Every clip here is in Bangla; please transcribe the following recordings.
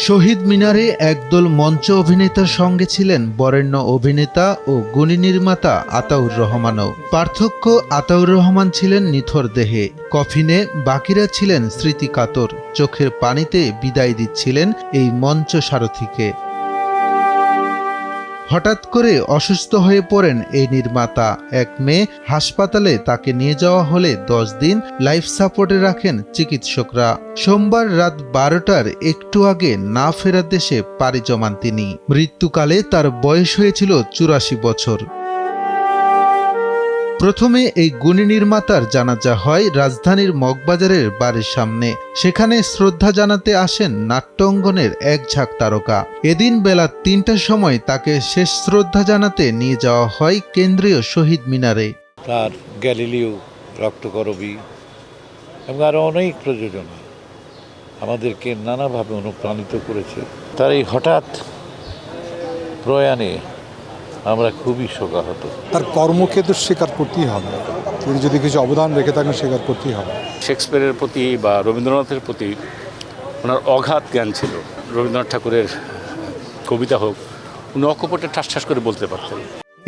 শহীদ মিনারে একদল মঞ্চ অভিনেতার সঙ্গে ছিলেন বরেণ্য অভিনেতা ও গুণী নির্মাতা আতাউর রহমানও। পার্থক্য, আতাউর রহমান ছিলেন নিথর দেহে, কফিনে, বাকিরা ছিলেন স্মৃতিকাতর, চোখের পানিতে বিদায় দিচ্ছিলেন এই মঞ্চ সারথিকে। হঠাৎ করে অসুস্থ হয়ে পড়েন এই নির্মাতা। ১ মে হাসপাতালে তাকে নিয়ে যাওয়া হলে ১০ দিন লাইফ সাপোর্টে রাখেন চিকিৎসকরা। সোমবার রাত ১২টার একটু আগে না ফেরার দেশে পাড়ি জমান তিনি। মৃত্যুকালে তার বয়স হয়েছিল ৮৪ বছর। প্রথমে এই গুণী নির্মাতার জানাজা হয় রাজধানীর মগবাজারের বাড়ির সামনে। সেখানে শ্রদ্ধা জানাতে আসেন নাট্য অঙ্গনের এক ঝাঁক তারকা। এদিন বেলা ৩টার সময় তাকে শেষ শ্রদ্ধা জানাতে নিয়ে যাওয়া হয় কেন্দ্রীয় শহীদ মিনারে। তার গ্যালিলিও, রক্তকরবী এবং আরও অনেক প্রযোজনা আমাদেরকে নানাভাবে অনুপ্রাণিত করেছে। তার এই হঠাৎ প্রয়াণে আমরা খুবই শোকাহত। তার কর্মকে তো স্বীকার করতেই হবে, তিনি যদি কিছু অবদান রেখে থাকেন স্বীকার করতেই হবে। শেক্সপিয়ারের প্রতি বা রবীন্দ্রনাথের প্রতি ওনার অগাধ জ্ঞান ছিল। রবীন্দ্রনাথ ঠাকুরের কবিতা হোক, উনি অকপটে ঠাস করে বলতে পারতেন।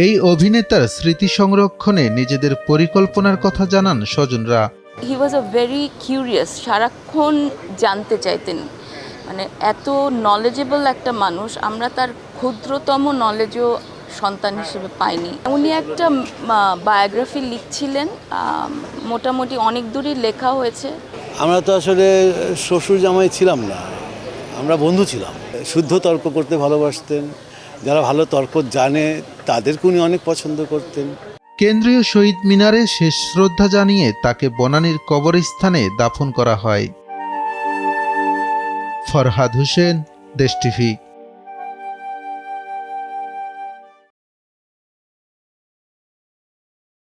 এই অভিনেতার স্মৃতি সংরক্ষণে নিজেদের পরিকল্পনার কথা জানান স্বজনরা। হি ওয়াজ আ ভেরি কিউরিয়াস, সারাক্ষণ জানতে চাইতেন, মানে এত নলেজেবল একটা মানুষ, আমরা তার ক্ষুদ্রতম নলেজও সন্তান হিসেবে পাইনি। উনি একটা বায়োগ্রাফি লিখছিলেন, মোটামুটি অনেক দূরই লেখা হয়েছে। আমরা তো আসলে শ্বশুর জামাই ছিলাম না, আমরা বন্ধু ছিলাম। শুদ্ধ তর্ক করতে ভালোবাসতেন, যারা ভালো তর্ক জানে তাদেরকে উনি অনেক পছন্দ করতেন। কেন্দ্রীয় শহীদ মিনারে শেষ শ্রদ্ধা জানিয়ে তাকে বনানীর কবরস্থানে দাফন করা হয়। ফরহাদ হোসেন, দেশ টিভি।